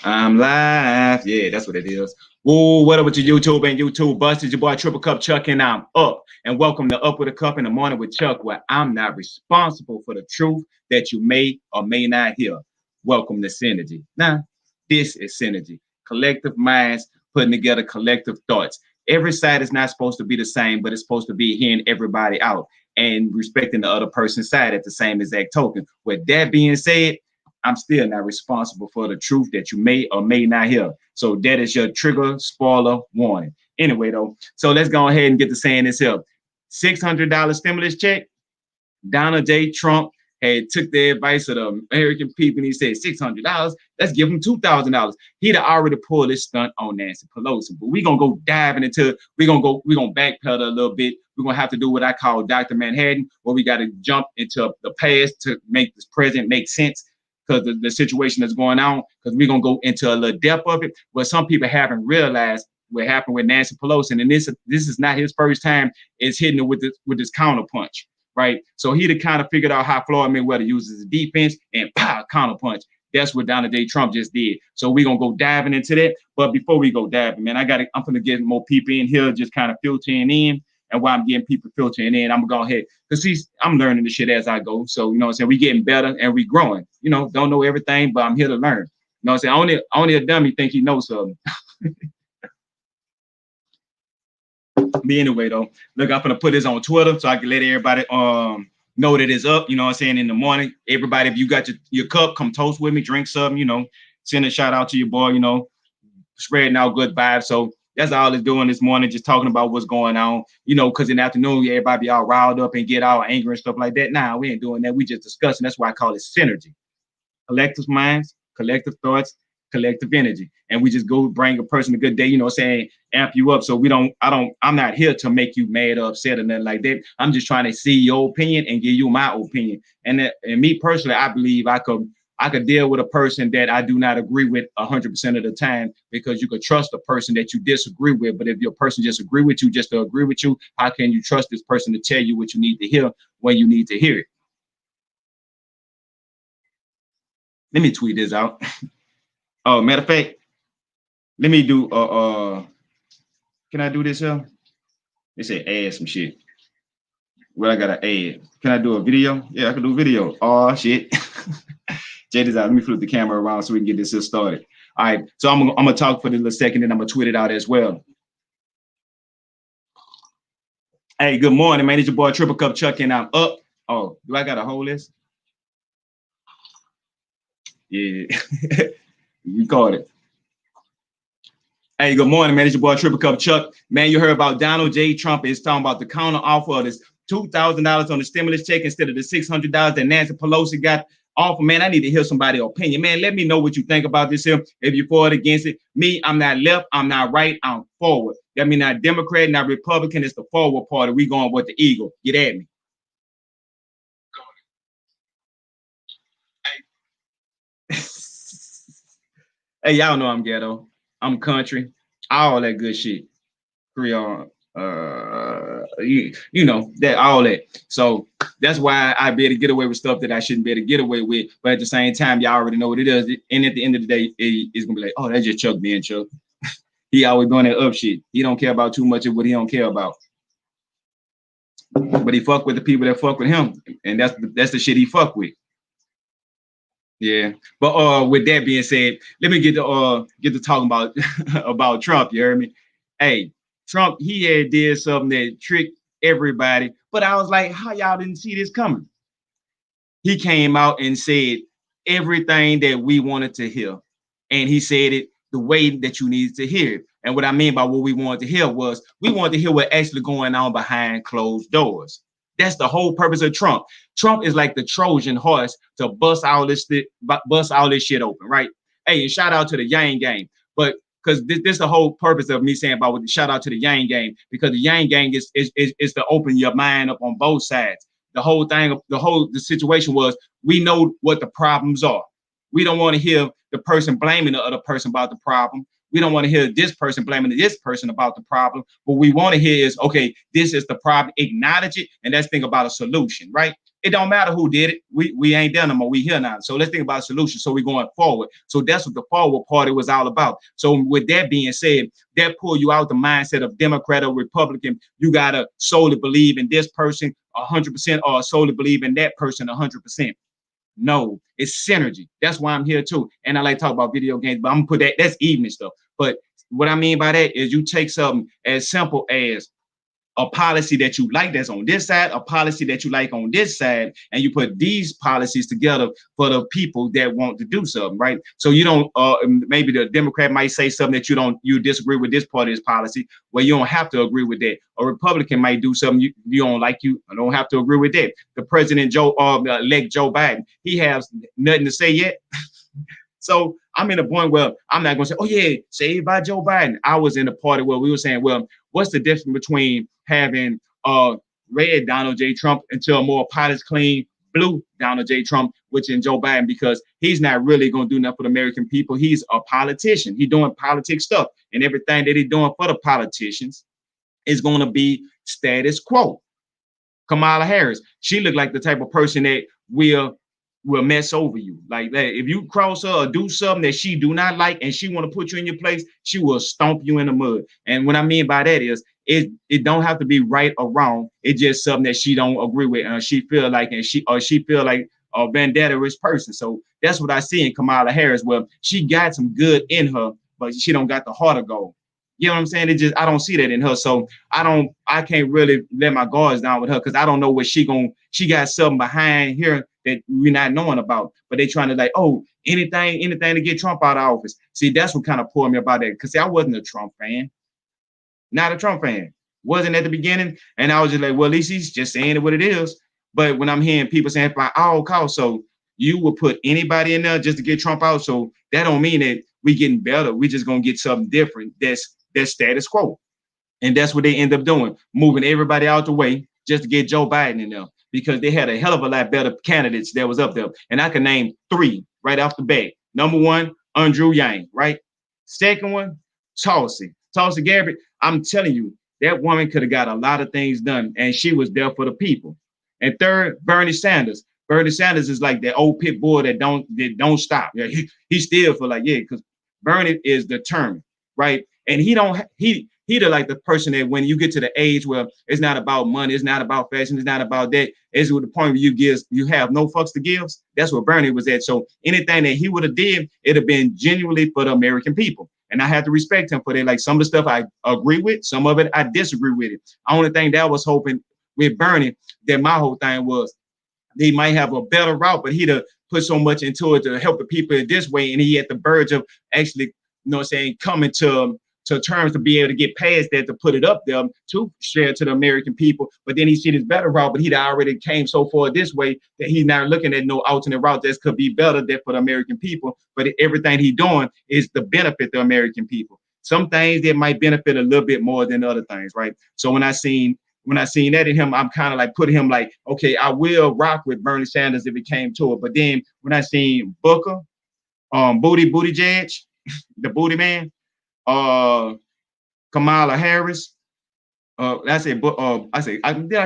I'm live. Yeah, that's what it is. Woo, what up with your YouTube and YouTube bust? It's your boy Triple Cup Chuck, and I'm up. And welcome to Up with a Cup in the Morning with Chuck, where I'm not responsible for the truth that you may or may not hear. Welcome to Synergy. Now, this is Synergy. Collective minds putting together collective thoughts. Every side is not supposed to be the same, but it's supposed to be hearing everybody out and respecting the other person's side at the same exact token. With that being said, I'm still not responsible for the truth that you may or may not hear. So that is your trigger spoiler warning. Anyway, though, so let's go ahead and get to saying this here. $600 stimulus check. Donald J. Trump had took the advice of the American people and he said $600. Let's give him $2,000. He'd already pulled this stunt on Nancy Pelosi. But we're gonna go diving into we're gonna backpedal a little bit. We're gonna have to do what I call Dr. Manhattan, where we got to jump into the past to make this present make sense because the situation that's going on, because we're going to go into a little depth of it. But some people haven't realized what happened with Nancy Pelosi. And this is not his first time is hitting it with this counterpunch, right? So he'd kind of figured out how Floyd Mayweather uses the defense and pow, counterpunch. That's what Donald J. Trump just did. So we're going to go diving into that. But before we go diving, man, I'm going to get more people in here, just kind of filtering in. And while I'm getting people filtering in, I'm going to go ahead. Because I'm learning the shit as I go. So, you know what I'm saying? We getting better and we growing. You know, don't know everything, but I'm here to learn. You know what I'm saying? Only a dummy think he knows something. But anyway, though, look, I'm going to put this on Twitter so I can let everybody know that it's up. You know what I'm saying? In the morning, everybody, if you got your cup, come toast with me, drink something, you know, send a shout out to your boy, you know, spreading out good vibes. So that's all it's doing this morning, just talking about what's going on, you know, because in the afternoon, everybody be all riled up and get all angry and stuff like that. Nah, we ain't doing that. We just discussing. That's why I call it synergy. Collective minds, collective thoughts, collective energy. And we just go bring a person a good day, you know, saying amp you up. So I'm not here to make you mad or upset or nothing like that. I'm just trying to see your opinion and give you my opinion. And me personally, I believe I could deal with a person that I do not agree with 100% of the time, because you could trust a person that you disagree with. But if your person just agree with you, just to agree with you, how can you trust this person to tell you what you need to hear when you need to hear it? Let me tweet this out. Oh, matter of fact, let me do can I do this here? They say add some shit. Well, I gotta add. Can I do a video? Yeah, I can do a video. Oh shit. Check this out. Let me flip the camera around so we can get this started. All right. So I'm gonna talk for a little second, and I'm gonna tweet it out as well. Hey, good morning, man. It's your boy Triple Cup Chuck, and I'm up. Oh, do I gotta hold this? Yeah. Record it. Hey, good morning, man. It's your boy Triple Cup Chuck. Man, you heard about Donald J. Trump is talking about the counter offer of this $2,000 on the stimulus check instead of the $600 that Nancy Pelosi got offer. Man, I need to hear somebody's opinion. Man, let me know what you think about this here. If you're for it, against it. Me, I'm not left. I'm not right. I'm forward. That means not Democrat, not Republican. It's the forward party. We going with the eagle. Get at me. Hey, y'all know I'm ghetto. I'm country. All that good shit. Creole. You know that all that. So that's why I be able to get away with stuff that I shouldn't be able to get away with. But at the same time, y'all already know what it is. And at the end of the day, it's gonna be like, oh, that's just Chuck being Chuck. He always doing that up shit. He don't care about too much of what he don't care about. But he fuck with the people that fuck with him, and that's the shit he fuck with. Yeah. But with that being said, let me get to talking about about Trump. You heard me? Hey, Trump, he had did something that tricked everybody. But I was like, how y'all didn't see this coming? He came out and said everything that we wanted to hear. And he said it the way that you needed to hear it. And what I mean by what we wanted to hear was we wanted to hear what actually going on behind closed doors. That's the whole purpose of Trump. Trump is like the Trojan horse to bust all this shit open, right? Hey, and shout out to the Yang Gang. But because this the whole purpose of me saying about what the shout out to the Yang Gang, because the Yang Gang is to open your mind up on both sides. The whole thing, the situation was we know what the problems are. We don't want to hear the person blaming the other person about the problem. We don't want to hear this person blaming this person about the problem. What we want to hear is, okay, this is the problem, acknowledge it, and let's think about a solution, right? It don't matter who did it. We ain't done no more. We here now. So let's think about a solution. So we're going forward. So that's what the forward party was all about. So with that being said, that pull you out the mindset of Democrat or Republican. You gotta solely believe in this person 100% or solely believe in that person 100%. No, it's synergy. That's why I'm here too. And I like to talk about video games, but I'm gonna put that's evening stuff. But what I mean by that is you take something as simple as a policy that you like that's on this side, a policy that you like on this side, and you put these policies together for the people that want to do something, right? So you don't maybe the Democrat might say something that you disagree with this part of his policy. Well, you don't have to agree with that. A Republican might do something you don't like, you don't have to agree with that. The president elect Joe Biden, he has nothing to say yet. So I'm in a point where I'm not going to say, oh, yeah, saved by Joe Biden. I was in a party where we were saying, well, what's the difference between having red Donald J. Trump until a more policy clean blue Donald J. Trump, which in Joe Biden, because he's not really going to do nothing for the American people. He's a politician. He's doing politics stuff, and everything that he's doing for the politicians is going to be status quo. Kamala Harris, she looked like the type of person that will mess over you. Like that, if you cross her or do something that she do not like and she want to put you in your place, she will stomp you in the mud. And what I mean by that is it don't have to be right or wrong. It's just something that she don't agree with, and she feel like, and she feel like a vendetta-ish person. So that's what I see in Kamala Harris. Well, she got some good in her, but she don't got the heart of gold. You know what I'm saying? It just, I don't see that in her. So I can't really let my guards down with her, because I don't know what she got something behind here that we're not knowing about. But they trying to like, oh, anything to get Trump out of office. See, that's what kind of pulled me about that. Because I wasn't a Trump fan. Not a Trump fan. Wasn't at the beginning. And I was just like, well, at least he's just saying it what it is. But when I'm hearing people saying by all costs, so you will put anybody in there just to get Trump out. So that don't mean that we getting better. We just gonna get something different. That's status quo. And that's what they end up doing, moving everybody out the way just to get Joe Biden in there, because they had a hell of a lot better candidates that was up there. And I can name 3 right off the bat. Number 1, Andrew Yang, right? Second one, Tulsi Gabbard. I'm telling you, that woman could have got a lot of things done, and she was there for the people. And third, Bernie Sanders. Bernie Sanders is like that old pit bull that don't stop. Yeah, he still for like, yeah, because Bernie is determined, right? And he the like the person that when you get to the age where it's not about money, it's not about fashion, it's not about that. It's with the point where you have no fucks to give. That's where Bernie was at. So anything that he would have did, it'd have been genuinely for the American people. And I have to respect him for that. Like some of the stuff I agree with, some of it I disagree with it. The only thing that I was hoping with Bernie, that my whole thing was he might have a better route, but he'd have put so much into it to help the people in this way. And he at the verge of actually, you know what I'm saying, coming to terms to be able to get past that, to put it up there to share to the American people. But then he see this better route, but he'd already came so far this way that he's not looking at no alternate route that could be better there for the American people. But everything he's doing is to benefit the American people. Some things that might benefit a little bit more than other things, right? So when I seen that in him, I'm kind of like put him like, okay, I will rock with Bernie Sanders if it came to it. But then when I seen Booker, Booty Judge, the Booty Man, Kamala Harris, I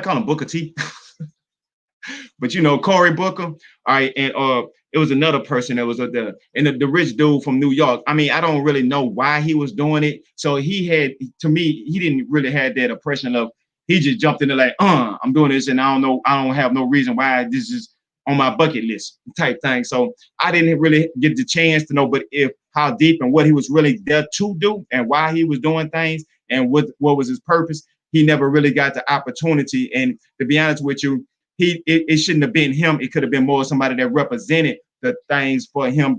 call him Booker T, but you know, Cory Booker, all right, and it was another person that was up there, and the rich dude from New York. I mean, I don't really know why he was doing it. So he didn't really have that impression of, he just jumped into like, I'm doing this, and I don't have no reason why this is on my bucket list type thing. So I didn't really get the chance to know, but how deep and what he was really there to do and why he was doing things and what was his purpose. He never really got the opportunity. And to be honest with you, it shouldn't have been him. It could have been more somebody that represented the things for him,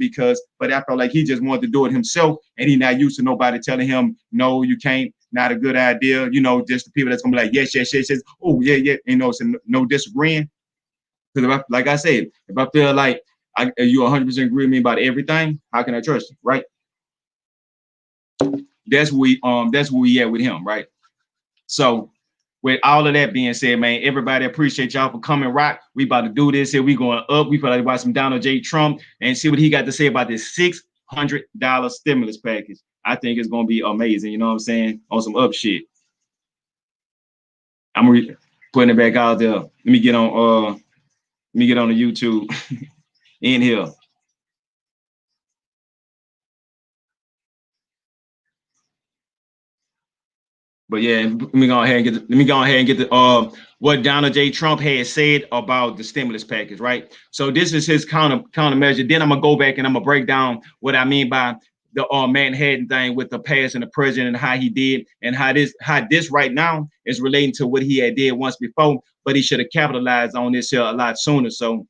but I felt like he just wanted to do it himself, and he not used to nobody telling him, no, you can't, not a good idea. You know, just the people that's gonna be like, yes. Oh, yeah. You know, so no disagreeing. Because like I said, if I feel like you 100% agree with me about everything, how can I trust you, right? That's where we at with him, right? So with all of that being said, man, everybody appreciate y'all for coming. Rock, we about to do this here. We going up. We probably watch some Donald J. Trump and see what he got to say about this $600 stimulus package. I think it's gonna be amazing. You know what I'm saying? On some up shit. I'm putting it back out there. Let me get on Let me get on the YouTube in here. But yeah, let me go ahead and get the what Donald J. Trump had said about the stimulus package, right? So this is his countermeasure. Then I'm gonna go back and I'm gonna break down what I mean by the Manhattan thing with the past and the present and how he did and how this right now is relating to what he had did once before, but he should have capitalized on this here a lot sooner. So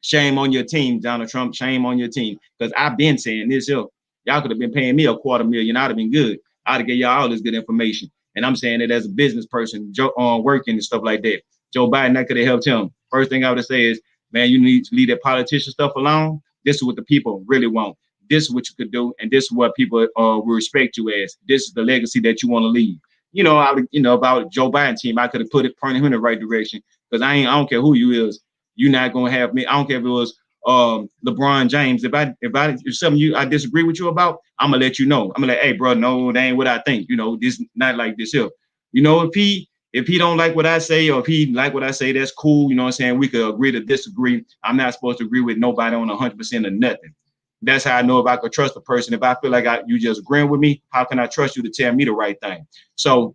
shame on your team, Donald Trump. Shame on your team, because I've been saying this here. Y'all could have been paying me $250,000. I'd have been good. I'd have gave y'all all this good information. And I'm saying it as a business person, working and stuff like that. Joe Biden, that could have helped him. First thing I would say is, man, you need to leave that politician stuff alone. This is what the people really want. This is what you could do, and this is what people will respect you as. This is the legacy that you want to leave. About Joe Biden team, I could have pointed him in the right direction, because I don't care who you is. You're not gonna have me. I don't care if it was LeBron James. If something I disagree with you about, I'm gonna let you know. I'm gonna like, hey, bro, no, that ain't what I think. This not like this here. If he don't like what I say, or if he like what I say, that's cool. You know what I'm saying? We could agree to disagree. I'm not supposed to agree with nobody on 100% of nothing. That's how I know if I could trust a person. If I feel like you just agreeing with me, how can I trust you to tell me the right thing? So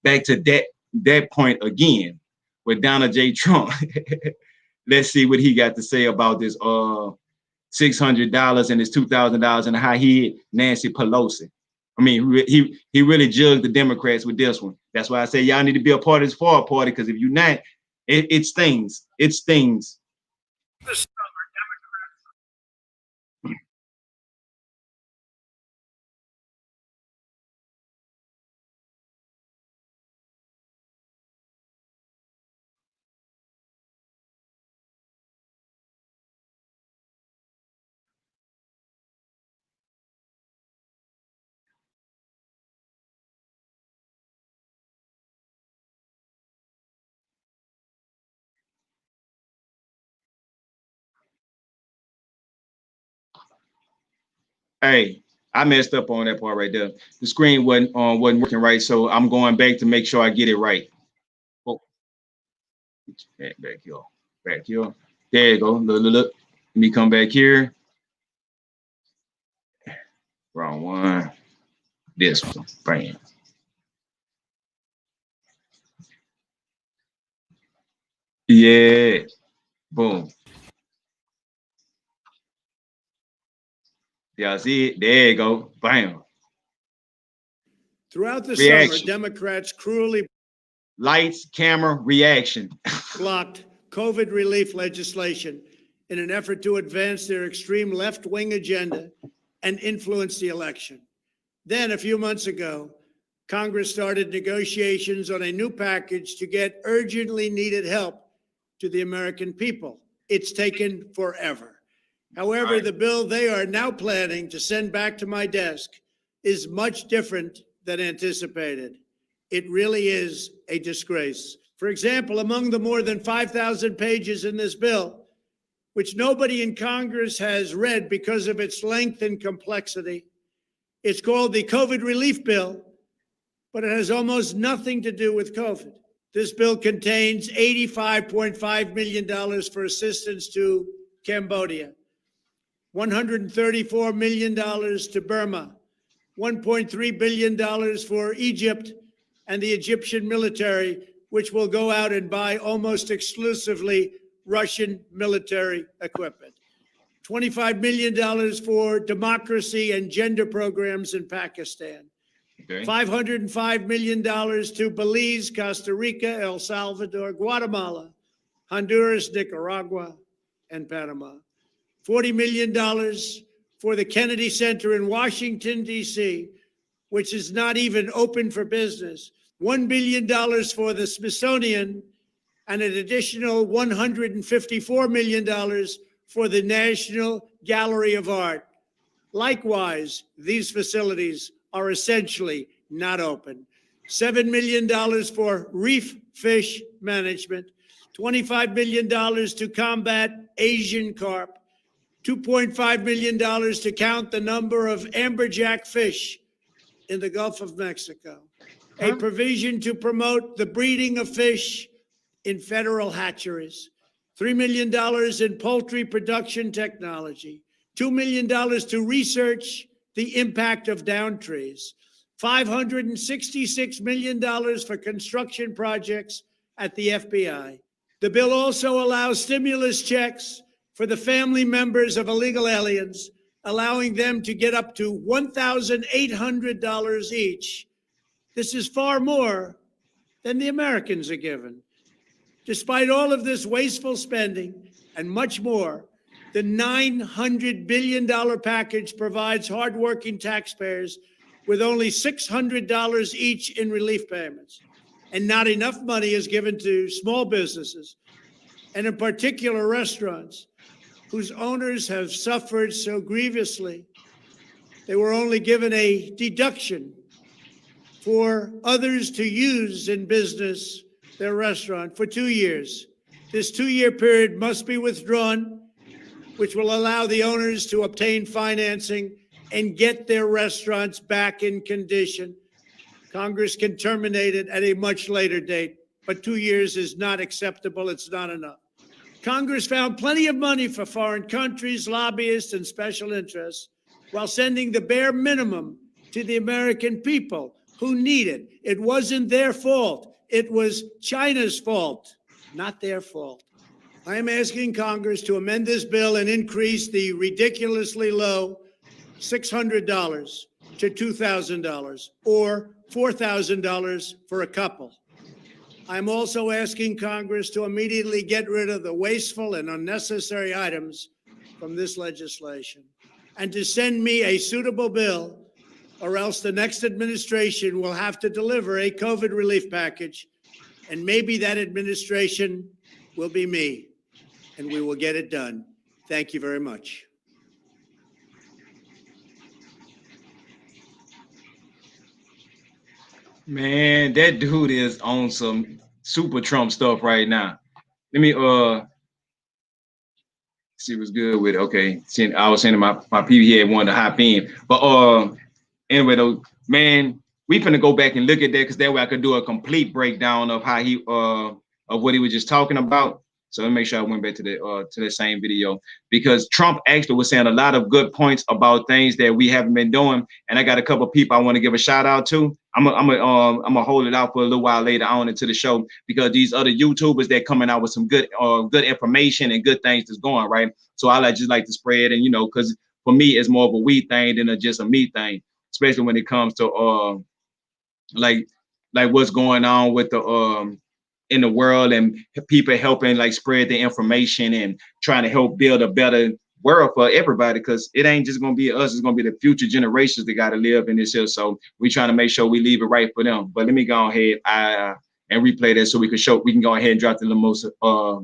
back to that point again with Donald J. Trump. Let's see what he got to say about this $600 and his $2,000 and how he hit Nancy Pelosi. I mean, he really jugged the Democrats with this one. That's why I say y'all need to be a part of this FAR party, because if you're not, it stings. It stings. Hey, I messed up on that part right there. The screen wasn't working right, so I'm going back to make sure I get it right. Oh, back here. There you go. Look. Let me come back here. Wrong one. This one. Bam. Yeah. Boom. Yeah, see it? There you go. Bam. Throughout the summer, Democrats cruelly lights, camera, reaction. blocked COVID relief legislation in an effort to advance their extreme left-wing agenda and influence the election. Then, a few months ago, Congress started negotiations on a new package to get urgently needed help to the American people. It's taken forever. However, the bill they are now planning to send back to my desk is much different than anticipated. It really is a disgrace. For example, among the more than 5,000 pages in this bill, which nobody in Congress has read because of its length and complexity, it's called the COVID Relief Bill, but it has almost nothing to do with COVID. This bill contains $85.5 million for assistance to Cambodia, $134 million to Burma, $1.3 billion for Egypt and the Egyptian military, which will go out and buy almost exclusively Russian military equipment, $25 million for democracy and gender programs in Pakistan, $505 million to Belize, Costa Rica, El Salvador, Guatemala, Honduras, Nicaragua, and Panama, $40 million for the Kennedy Center in Washington, D.C., which is not even open for business, $1 billion for the Smithsonian, and an additional $154 million for the National Gallery of Art. Likewise, these facilities are essentially not open. $7 million for reef fish management, $25 million to combat Asian carp, $2.5 million to count the number of amberjack fish in the Gulf of Mexico, a provision to promote the breeding of fish in federal hatcheries, $3 million in poultry production technology, $2 million to research the impact of down trees, $566 million for construction projects at the FBI. The bill also allows stimulus checks for the family members of illegal aliens, allowing them to get up to $1,800 each. This is far more than the Americans are given. Despite all of this wasteful spending and much more, the $900 billion package provides hardworking taxpayers with only $600 each in relief payments. And not enough money is given to small businesses, and in particular restaurants, whose owners have suffered so grievously. They were only given a deduction for others to use in business their restaurant for 2 years. This 2-year period must be withdrawn, which will allow the owners to obtain financing and get their restaurants back in condition. Congress can terminate it at a much later date, but 2 years is not acceptable. It's not enough. Congress found plenty of money for foreign countries, lobbyists, and special interests, while sending the bare minimum to the American people who need it. It wasn't their fault. It was China's fault, not their fault. I am asking Congress to amend this bill and increase the ridiculously low $600 to $2,000 or $4,000 for a couple. I'm also asking Congress to immediately get rid of the wasteful and unnecessary items from this legislation and to send me a suitable bill, or else the next administration will have to deliver a COVID relief package, and maybe that administration will be me, and we will get it done. Thank you very much. Man, that dude is on some super Trump stuff right now. Let me see what's good with it. Okay. I was saying my people here wanted to hop in. But anyway though, man, we finna go back and look at that because that way I could do a complete breakdown of how he of what he was just talking about. So let me make sure I went back to the same video, because Trump actually was saying a lot of good points about things that we haven't been doing. And I got a couple of people I want to give a shout out to. I'm gonna hold it out for a little while later on into the show, because these other YouTubers that coming out with some good information and good things that's going right. So I just like to spread, and because for me it's more of a we thing than just a me thing, especially when it comes to like what's going on with the in the world and people helping like spread the information and trying to help build a better world for everybody, because it ain't just gonna be us, it's gonna be the future generations that got to live in this here. So we trying to make sure we leave it right for them. But let me go ahead and replay that so we can go ahead and drop the most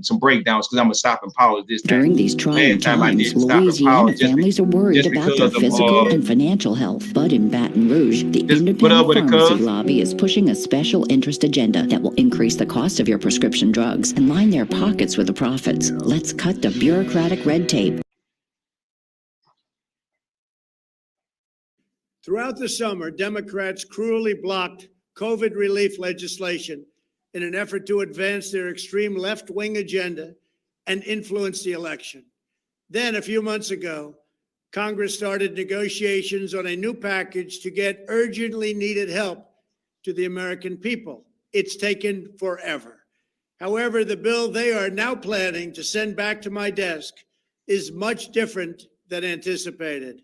some breakdowns, because I'm gonna stop and pause this time. During these trying times, Louisiana families are worried about their physical and financial health. But in Baton Rouge, the Independent Pharmacy Lobby is pushing a special interest agenda that will increase the cost of your prescription drugs and line their pockets with the profits. Let's cut the bureaucratic red tape. Throughout the summer, Democrats cruelly blocked COVID relief legislation in an effort to advance their extreme left-wing agenda and influence the election. Then, a few months ago, Congress started negotiations on a new package to get urgently needed help to the American people. It's taken forever. However, the bill they are now planning to send back to my desk is much different than anticipated.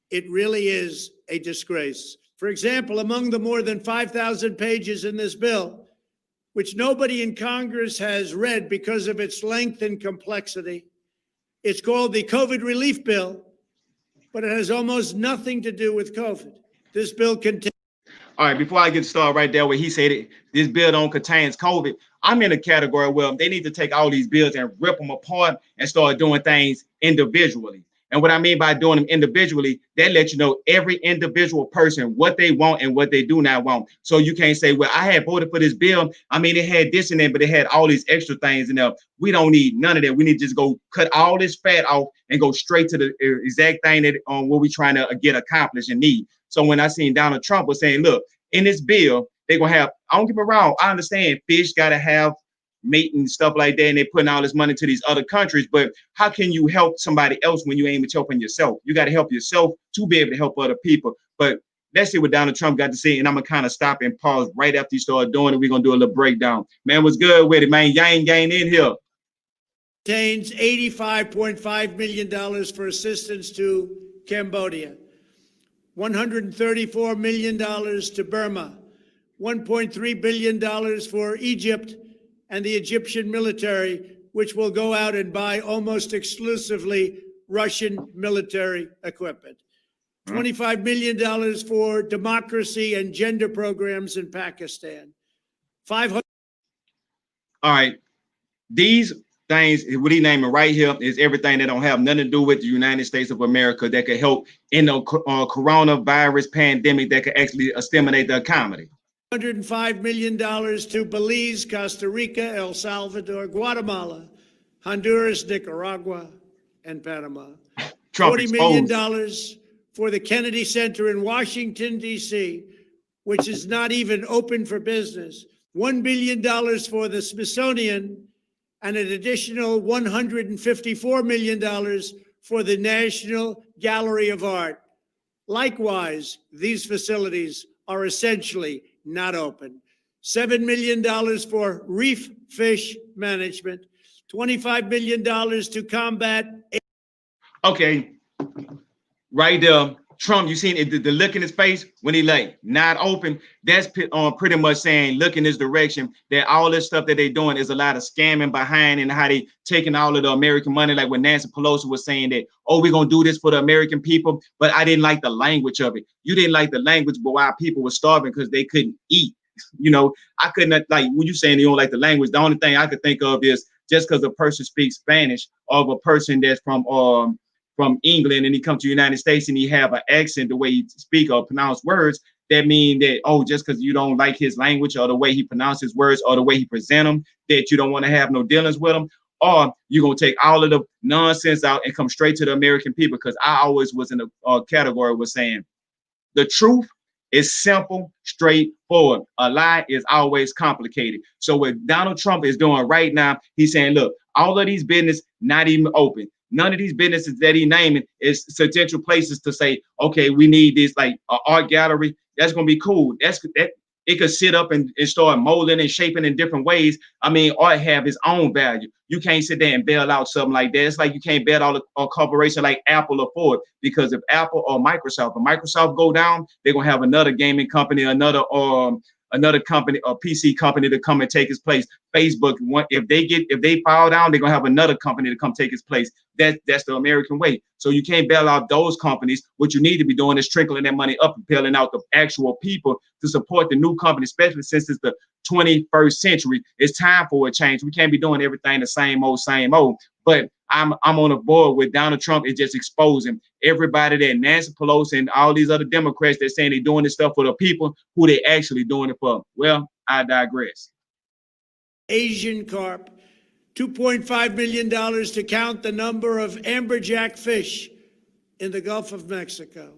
It really is a disgrace. For example, among the more than 5,000 pages in this bill, which nobody in Congress has read because of its length and complexity, it's called the COVID relief bill, but it has almost nothing to do with COVID. This bill contains... All right, before I get started right there where he said it, this bill don't contain COVID, I'm in a category where they need to take all these bills and rip them apart and start doing things individually. And what I mean by doing them individually, that lets you know every individual person what they want and what they do not want. So you can't say, well, I had voted for this bill. I mean, it had this in there, but it had all these extra things in there. We don't need none of that. We need to just go cut all this fat off and go straight to the exact thing that what we're trying to get accomplished and need. So when I seen Donald Trump was saying, look, in this bill, they're going to have, I don't get me wrong, I understand fish got to have mating stuff like that, and they're putting all this money to these other countries. But how can you help somebody else when you ain't even helping yourself? You got to help yourself to be able to help other people. But let's see what Donald Trump got to say, and I'm gonna kind of stop and pause right after you start doing it. We're gonna do a little breakdown. Man, what's good with it, man? Yang gang in here. Contains $85.5 million for assistance to Cambodia, $134 million to Burma, $1.3 billion for Egypt and the Egyptian military, which will go out and buy almost exclusively Russian military equipment. $25 million for democracy and gender programs in Pakistan. $500. All right. These things, what he naming right here, is everything that don't have nothing to do with the United States of America that could help in the coronavirus pandemic that could actually stimulate the economy. $105 million to Belize, Costa Rica, El Salvador, Guatemala, Honduras, Nicaragua, and Panama. $40 million for the Kennedy Center in Washington, D.C., which is not even open for business. $1 billion for the Smithsonian, and an additional $154 million for the National Gallery of Art. Likewise, these facilities are essentially not open. $7 million for reef fish management, $25 million to combat. Okay, right there. Trump, you seen it, the look in his face when he like not open. That's pretty much saying look in this direction that all this stuff that they're doing is a lot of scamming behind, and how they taking all of the American money. Like when Nancy Pelosi was saying that, oh, we're gonna do this for the American people, but I didn't like the language of it. You didn't like the language, but why people were starving because they couldn't eat. You know, I couldn't, like when you saying you don't like the language, the only thing I could think of is just because a person speaks Spanish, or a person that's from England and he comes to the United States and he have an accent, the way he speak or pronounce words, that mean that, oh, just because you don't like his language or the way he pronounces words or the way he present them, that you don't want to have no dealings with him, or you're going to take all of the nonsense out and come straight to the American people. Because I always was in a category was saying the truth is simple, straightforward. A lie is always complicated. So what Donald Trump is doing right now, he's saying, look, all of these business not even open. None of these businesses that he naming is potential places to say, okay, we need this, like an art gallery. That's gonna be cool. That it could sit up and start molding and shaping in different ways. I mean, art have its own value. You can't sit there and bail out something like that. It's like you can't bail out a corporation like Apple or Ford, because if Apple or Microsoft go down, they're gonna have another gaming company, another company, a PC company to come and take its place. Facebook, if they fall down, they're gonna have another company to come take its place. That's the American way. So you can't bail out those companies. What you need to be doing is trickling that money up and bailing out the actual people to support the new company, especially since it's the 21st century. It's time for a change. We can't be doing everything the same old. But I'm on a board with Donald Trump is just exposing everybody that Nancy Pelosi and all these other Democrats that saying they're doing this stuff for the people, who they actually doing it for. Well, I digress. Asian carp, $2.5 million to count the number of amberjack fish in the Gulf of Mexico.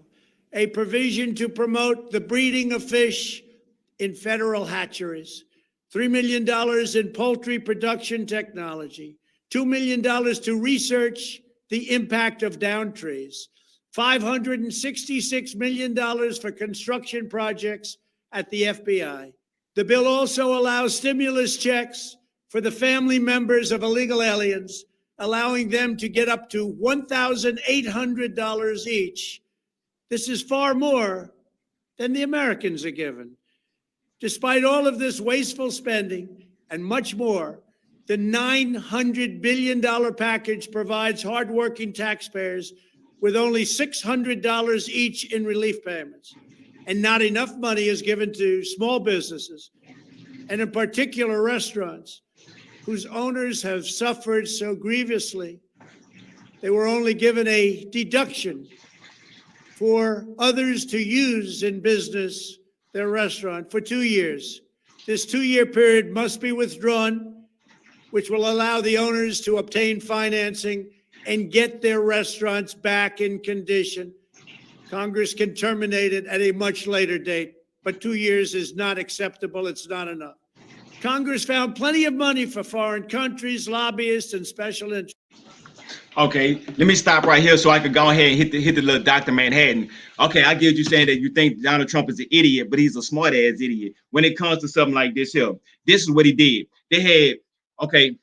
A provision to promote the breeding of fish in federal hatcheries. $3 million in poultry production technology. $2 million to research the impact of down trees. $566 million for construction projects at the FBI. The bill also allows stimulus checks for the family members of illegal aliens, allowing them to get up to $1,800 each. This is far more than the Americans are given. Despite all of this wasteful spending and much more, the $900 billion package provides hardworking taxpayers with only $600 each in relief payments. And not enough money is given to small businesses, and in particular restaurants, whose owners have suffered so grievously. They were only given a deduction for others to use in business their restaurant for 2 years. This 2-year period must be withdrawn, which will allow the owners to obtain financing and get their restaurants back in condition. Congress can terminate it at a much later date, but 2 years is not acceptable. It's not enough. Congress found plenty of money for foreign countries, lobbyists, and special interests. Okay, let me stop right here so I could go ahead and hit the little Dr. Manhattan. Okay, I get you saying that you think Donald Trump is an idiot, but he's a smart ass idiot. When it comes to something like this here, this is what he did. They had, okay,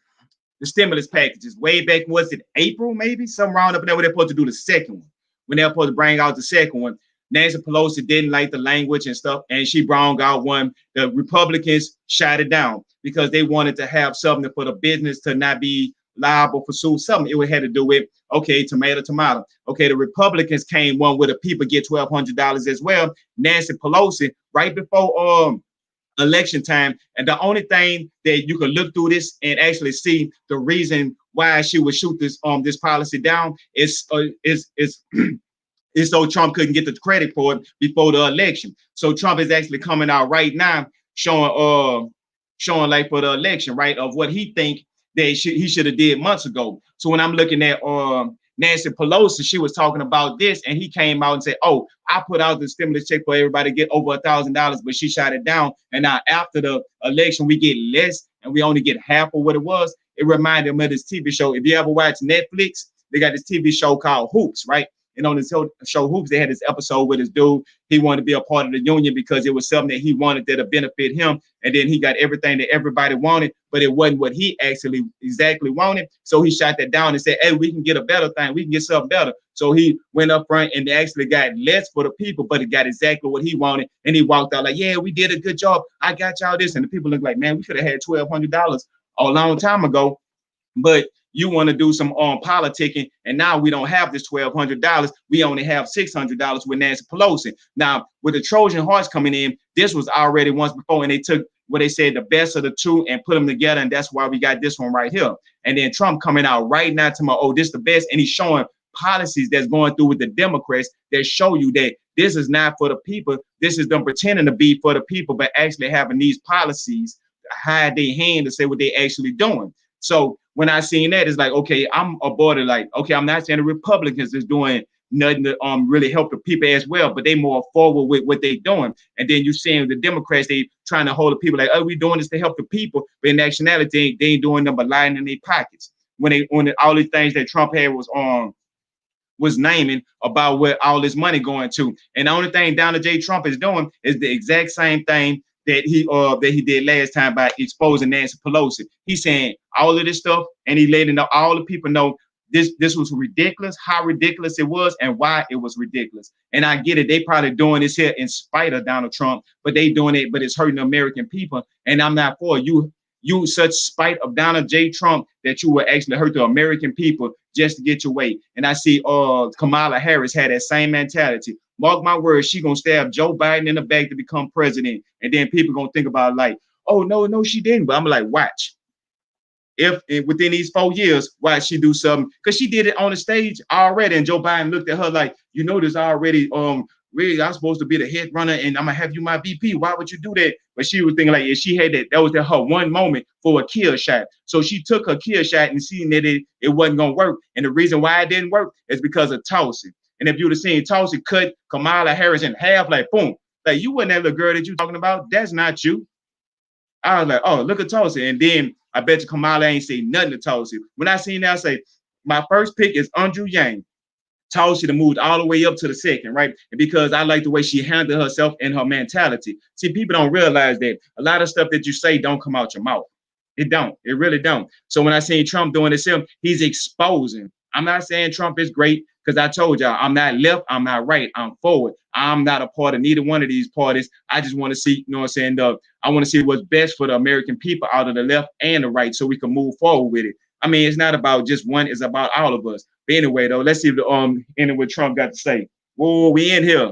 the stimulus packages way back, was it April, maybe? Some round up in there where they're supposed to do the second one. When they're supposed to bring out the second one, Nancy Pelosi didn't like the language and stuff, and she brought out one. The Republicans shot it down because they wanted to have something for the business to not be liable for suit. Something it had to do with, okay, tomato. Okay, the Republicans came one where the people get $1,200 as well. Nancy Pelosi, right before election time, and the only thing that you can look through this and actually see the reason why she would shoot this policy down is so Trump couldn't get the credit for it before the election. So Trump is actually coming out right now showing like for the election, right, of what he think that he should have did months ago. So when I'm looking at Nancy Pelosi, she was talking about this, and he came out and said, "Oh, I put out the stimulus check for everybody to get over $1,000," but she shot it down. And now after the election, we get less, and we only get half of what it was. It reminded me of this TV show. If you ever watch Netflix, they got this TV show called Hoops, right? And on this show Hoops, they had this episode with this dude. He wanted to be a part of the union because it was something that he wanted that would benefit him. And then he got everything that everybody wanted, but it wasn't what he actually exactly wanted. So he shot that down and said, "Hey, we can get a better thing. We can get something better." So he went up front and they actually got less for the people, but it got exactly what he wanted. And he walked out like, "Yeah, we did a good job. I got y'all this." And the people look like, "Man, we could have had $1,200 a long time ago." But you want to do some politicking, and now we don't have this $1,200. We only have $600 with Nancy Pelosi. Now, with the Trojan horse coming in, this was already once before, and they took what they said the best of the two and put them together, and that's why we got this one right here. And then Trump coming out right now to my, "Oh, this is the best," and he's showing policies that's going through with the Democrats that show you that this is not for the people. This is them pretending to be for the people, but actually having these policies hide their hand to say what they actually doing. So when I seen that, it's like, okay, I'm aboard it. Like, okay, I'm not saying the Republicans is doing nothing to really help the people as well, but they more forward with what they doing. And then you seeing the Democrats, they trying to hold the people like, "Oh, we doing this to help the people," but in actuality, they ain't doing nothing but lying in their pockets. When all these things that Trump had was naming about where all this money going to, and the only thing Donald J. Trump is doing is the exact same thing that he did last time by exposing Nancy Pelosi. He's saying all of this stuff, and he letting all the people know this was ridiculous, how ridiculous it was, and why it was ridiculous. And I get it; they probably doing this here in spite of Donald Trump, but they doing it, but it's hurting the American people. And I'm not for you such spite of Donald J. Trump that you will actually hurt the American people just to get your way. And I see Kamala Harris had that same mentality. Mark my words, she gonna stab Joe Biden in the back to become president. And then people gonna think about it like, "Oh, no, she didn't." But I'm like, watch. If within these 4 years, why she do something? Because she did it on the stage already. And Joe Biden looked at her like, "You know this already. Really, I'm supposed to be the head runner and I'm gonna have you my VP. Why would you do that?" But she was thinking like, if she had that was her one moment for a kill shot. So she took her kill shot and seen that it wasn't gonna work. And the reason why it didn't work is because of Tulsi. And if you'd have seen Tulsi cut Kamala Harris in half, like boom, like you wasn't that little girl that you talking about. That's not you. I was like, "Oh, look at Tulsi." And then I bet you Kamala ain't say nothing to Tulsi. When I seen that, I say, my first pick is Andrew Yang. Tulsi to move all the way up to the second, right? And because I like the way she handled herself and her mentality. See, people don't realize that a lot of stuff that you say don't come out your mouth. It don't. It really don't. So when I seen Trump doing this, he's exposing. I'm not saying Trump is great because I told y'all I'm not left, I'm not right, I'm forward. I'm not a part of neither one of these parties. I just want to see, you know what I'm saying? I want to see what's best for the American people out of the left and the right so we can move forward with it. I mean, it's not about just one, it's about all of us. But anyway, though, let's see if the ending what Trump got to say. Whoa, we in here.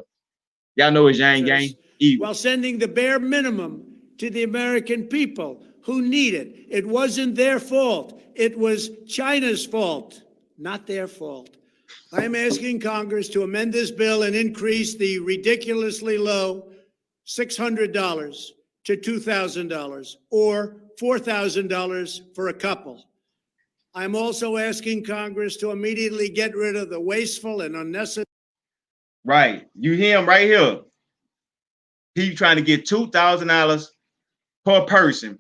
Y'all know it's Yang Gang. Evil. While sending the bare minimum to the American people who need it. It wasn't their fault. It was China's fault, not their fault. I am asking Congress to amend this bill and increase the ridiculously low $600 to $2,000 or $4,000 for a couple. I'm also asking Congress to immediately get rid of the wasteful and unnecessary. Right. You hear him right here. He's trying to get $2,000 per person.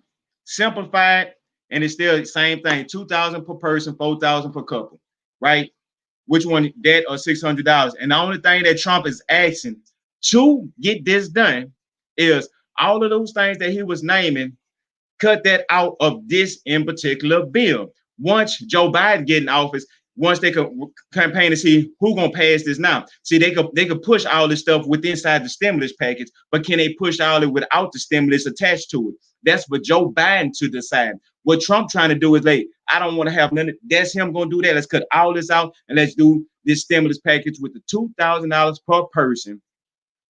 simplified, and it's still the same thing: 2,000 per person, 4,000 per couple, right? Which one, that or $600? And the only thing that Trump is asking to get this done is all of those things that he was naming, cut that out of this in particular bill. Once Joe Biden get in office, once they could campaign to see who gonna pass this now. See, they could push all this stuff within inside the stimulus package, but can they push all it without the stimulus attached to it? That's for Joe Biden to decide. What Trump trying to do is like, I don't want to have none of that's him gonna do that. Let's cut all this out and let's do this stimulus package with the $2,000 per person,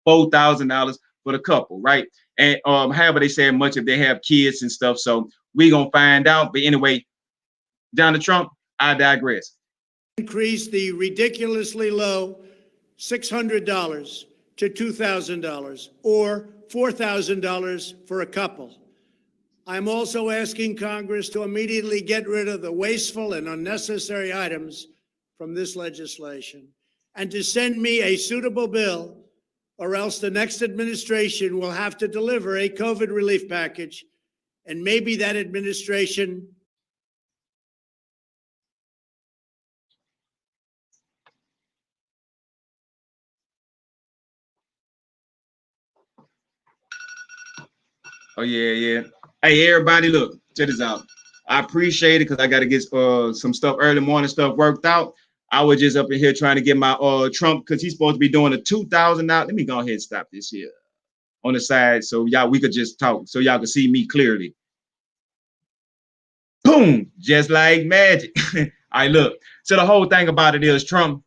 $4,000 for the couple, right? And however they say much if they have kids and stuff. So we gonna find out. But anyway, Donald Trump, I digress. Increase the ridiculously low $600 to $2,000 or $4,000 for a couple. I'm also asking Congress to immediately get rid of the wasteful and unnecessary items from this legislation and to send me a suitable bill, or else the next administration will have to deliver a COVID relief package, and maybe that administration Oh yeah. Hey everybody, look, check this out. I appreciate it because I got to get some stuff early morning stuff worked out. I was just up in here trying to get my Trump because he's supposed to be doing a $2,000. Let me go ahead and stop this here on the side so we could just talk so y'all can see me clearly. Boom, just like magic. All right, look. So the whole thing about it is Trump.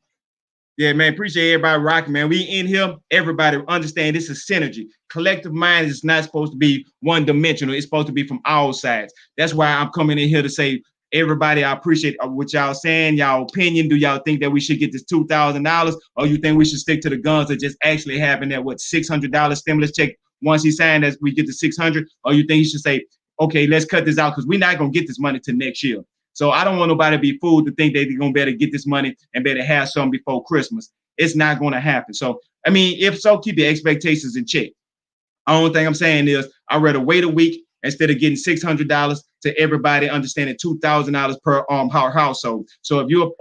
Yeah, man, appreciate everybody rocking, man. We in here, everybody understand this is synergy. Collective mind is not supposed to be one-dimensional. It's supposed to be from all sides. That's why I'm coming in here to say, everybody, I appreciate what y'all saying, y'all opinion. Do y'all think that we should get this $2,000, or you think we should stick to the guns of just actually having that, $600 stimulus check once he signed as we get to 600, or you think he should say, okay, let's cut this out because we're not going to get this money till next year. So I don't want nobody to be fooled to think that they're going to better get this money and better have some before Christmas. It's not going to happen. So, I mean, if so, keep your expectations in check. The only thing I'm saying is I'd rather wait a week instead of getting $600 to everybody understanding $2,000 per household. So if you're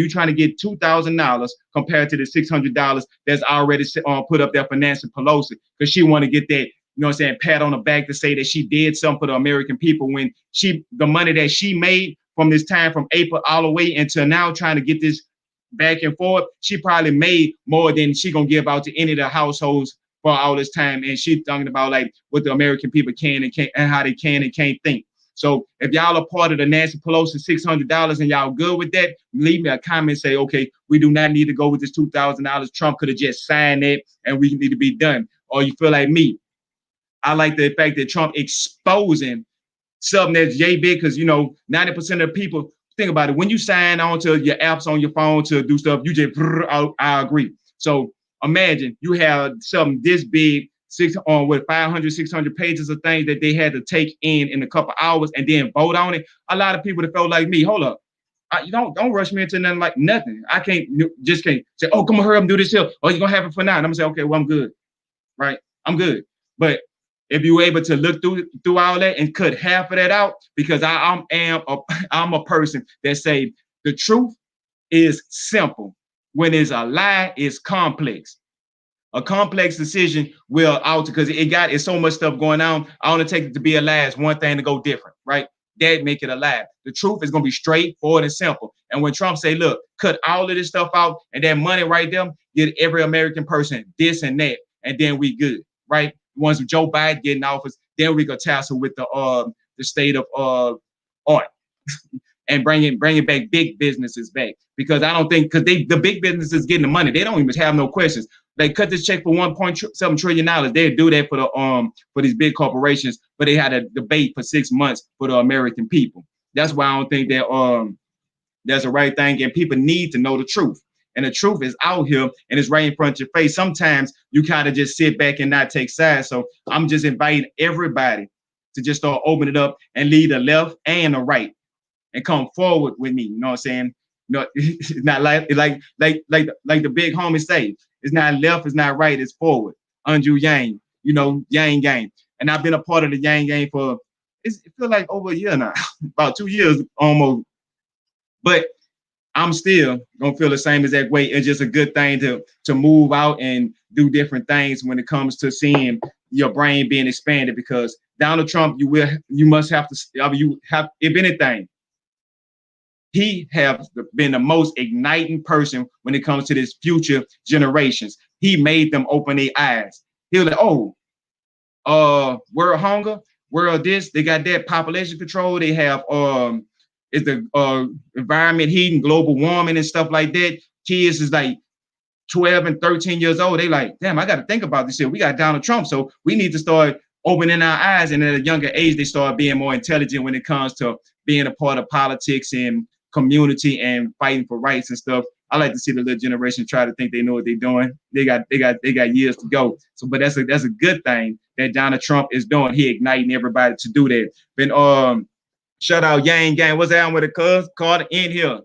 trying to get $2,000 compared to the $600 that's already put up there for Nancy Pelosi, because she want to get that, you know what I'm saying, pat on the back to say that she did something for the American people when the money that she made from this time from April all the way until now trying to get this back and forth, she probably made more than she gonna give out to any of the households for all this time. And she's talking about like what the American people can and can't and how they can and can't think. So if y'all are part of the Nancy Pelosi $600 and y'all good with that, leave me a comment, say, okay, we do not need to go with this $2,000. Trump could have just signed it and we need to be done. Or you feel like me. I like the fact that Trump exposing something that's big because, 90% of the people, think about it. When you sign on to your apps on your phone to do stuff, you just, I agree. So imagine you have something this big, with 500, 600 pages of things that they had to take in a couple hours and then vote on it. A lot of people that felt like me, hold up. You don't rush me into nothing. I can't say, oh, come on, hurry up and do this here. Oh, you're going to have it for now. And I'm going to say, okay, well, I'm good. Right? I'm good. But if you're able to look through all that and cut half of that out, because I'm a person that say the truth is simple. When it's a lie, it's complex. A complex decision will alter because it's so much stuff going on. I want to take it to be a lie. It's one thing to go different, right? That make it a lie. The truth is going to be straightforward and simple. And when Trump say, look, cut all of this stuff out and that money right there, get every American person this and that, and then we good, right? Once Joe Biden get in office, then we go tassel with the state of art and bringing back big businesses back, because I don't think the big businesses getting the money, they don't even have no questions. They cut this check for $1.7 trillion. They'd do that for these big corporations, but they had a debate for 6 months for the American people. That's why I don't think that that's the right thing, and people need to know the truth. And the truth is out here and it's right in front of your face. Sometimes you kind of just sit back and not take sides. So I'm just inviting everybody to just start opening it up and lead the left and the right and come forward with me. You know what I'm saying? It's not like the big homie say. It's not left, it's not right, it's forward. Andrew Yang, Yang Gang. And I've been a part of the Yang Gang for it feels like over a year now, about 2 years almost. But I'm still gonna feel the same exact way. It's just a good thing to move out and do different things when it comes to seeing your brain being expanded. Because Donald Trump, you must have to, you have, if anything, he has been the most igniting person when it comes to this future generations. He made them open their eyes. He was like, oh, world hunger, world this, they got that, population control, they have is the environment heating, global warming and stuff like that. Kids is like 12 and 13 years old. They like, damn, I got to think about this shit. We got Donald Trump, so we need to start opening our eyes. And at a younger age, they start being more intelligent when it comes to being a part of politics and community and fighting for rights and stuff. I like to see the little generation try to think they know what they're doing. They got years to go. So, but that's a good thing that Donald Trump is doing. He igniting everybody to do that. Then shout out Yang Gang. What's that with the cuz? Carter in here.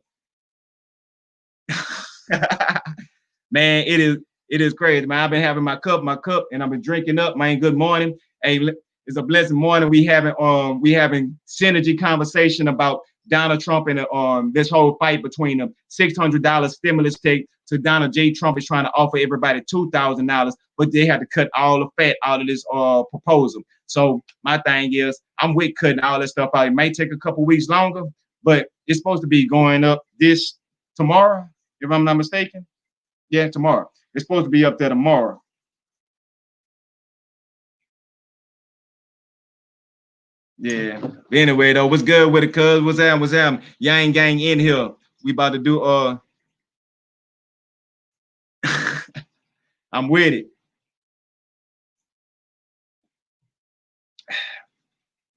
Man, it is crazy, man. I've been having my cup, and I've been drinking up, man. Good morning. Hey, it's a blessed morning. We having synergy conversation about Donald Trump and this whole fight between the $600 stimulus check to Donald J. Trump is trying to offer everybody $2,000, but they had to cut all the fat out of this proposal. So my thing is, I'm with cutting all that stuff out. It may take a couple weeks longer, but it's supposed to be going up this tomorrow, if I'm not mistaken. Yeah, tomorrow. It's supposed to be up there tomorrow. Yeah. But anyway, though, what's good with it, cuz? What's that? Yang Gang in here. We about to do I'm with it.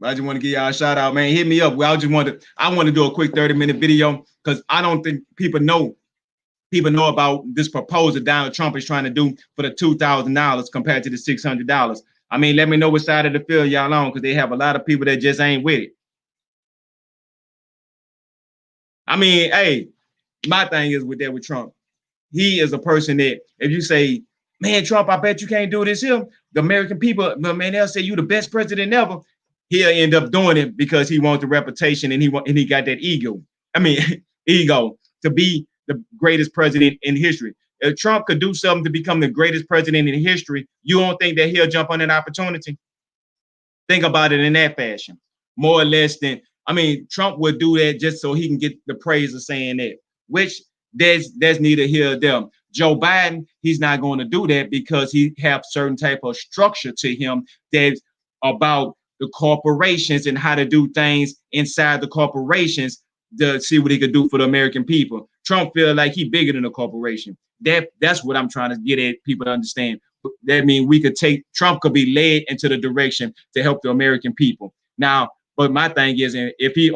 I just want to give y'all a shout out, man. Hit me up. I want to do a quick 30-minute video because I don't think people know about this proposal Donald Trump is trying to do for the $2,000 compared to the $600. I mean, let me know what side of the field y'all on, because they have a lot of people that just ain't with it. I mean, hey, my thing is with Trump. He is a person that if you say, man, Trump, I bet you can't do this here, the American people, man, they'll say you the best president ever. He'll end up doing it because he wants the reputation and he got that ego. I mean, ego to be the greatest president in history. If Trump could do something to become the greatest president in history, you don't think that he'll jump on an opportunity? Think about it in that fashion, more or less than, I mean, Trump would do that just so he can get the praise of saying that, which that's neither here nor there. Joe Biden, he's not going to do that because he have certain type of structure to him that's about the corporations and how to do things inside the corporations to see what he could do for the American people. Trump feel like he bigger than a corporation. That's what I'm trying to get at people to understand. That means Trump could be led into the direction to help the American people. Now, but my thing is, if he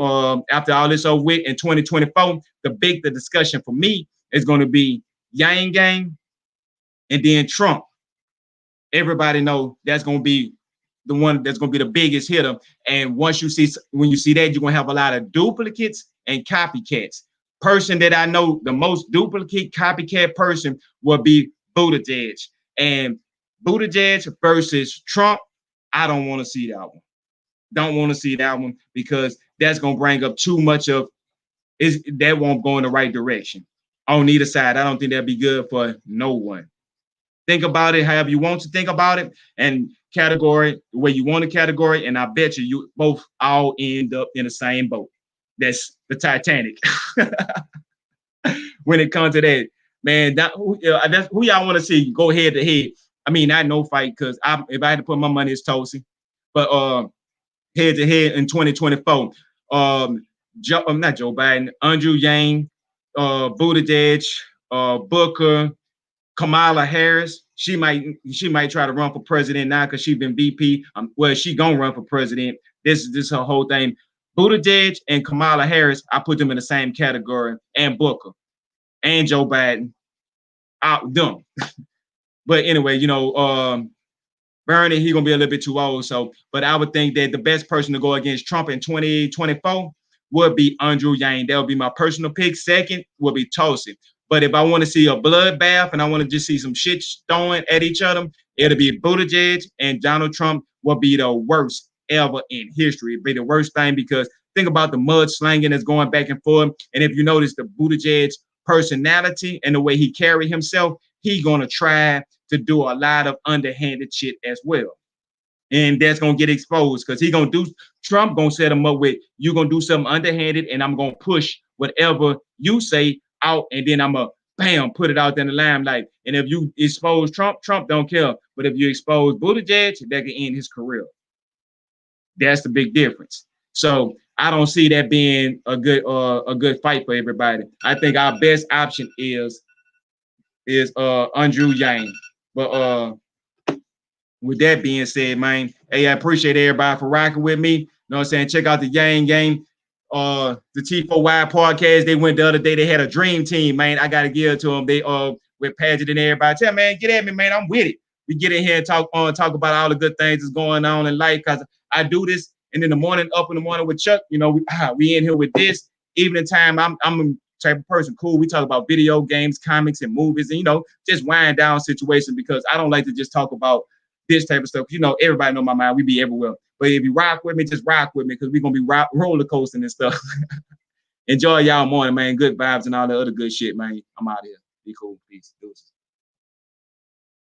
after all this over with in 2024, the discussion for me is going to be Yang Gang and then Trump. Everybody know that's going to be the one that's going to be the biggest hitter. And when you see that, you're going to have a lot of duplicates and copycats. Person that I know the most duplicate copycat person will be Buttigieg. And Buttigieg versus Trump, I don't want to see that one. Don't want to see that one because that's going to bring up too much that won't go in the right direction. On either side, I don't think that'd be good for no one. Think about it however you want to think about it and category the way you want a category. And I bet you both all end up in the same boat. That's the Titanic. When it comes to that, man, that's who y'all want to see go head to head. I mean, I know fight because if I had to put my money, it's Tulsi. But head to head in 2024, not Joe Biden, Andrew Yang, Buttigieg, Booker, Kamala Harris. She might try to run for president now because she's been VP. Well, she gonna run for president. This her whole thing. Buttigieg and Kamala Harris, I put them in the same category, and Booker and Joe Biden. Out them. But anyway, Bernie, he's gonna be a little bit too old. So, but I would think that the best person to go against Trump in 2024 would be Andrew Yang. That would be my personal pick. Second would be Tulsi. But if I want to see a bloodbath and I want to just see some shit throwing at each other, it'll be Buttigieg, and Donald Trump will be the worst ever in history. It'd be the worst thing because think about the mudslinging that's going back and forth. And if you notice the Buttigieg personality and the way he carry himself, he gonna try to do a lot of underhanded shit as well. And that's gonna get exposed because he gonna do Trump gonna set him up with you gonna do something underhanded, and I'm gonna push whatever you say out, and then I'm gonna bam put it out there in the limelight. And if you expose Trump, Trump don't care. But if you expose Buttigieg, that can end his career. That's the big difference. So I don't see that being a good fight for everybody. I think our best option is Andrew Yang. But with that being said, man, hey, I appreciate everybody for rocking with me. You know what I'm saying? Check out the Yang Game. The T4Y podcast. They went the other day. They had a dream team, man. I gotta give it to them. They with Paget and everybody. Tell man, get at me, man. I'm with it. We get in here and talk about all the good things that's going on in life. Cause I do this, and in the morning, up in the morning with Chuck, you know, we in here with this. Evening time, I'm a type of person, cool. We talk about video games, comics, and movies, and you know, just wind down situation because I don't like to just talk about this type of stuff. You know, everybody know my mind. We be everywhere. But if you rock with me, just rock with me because we're going to be roller coasting and stuff. Enjoy y'all morning, man. Good vibes and all the other good shit, man. I'm out here. Be cool. Peace. Deuces.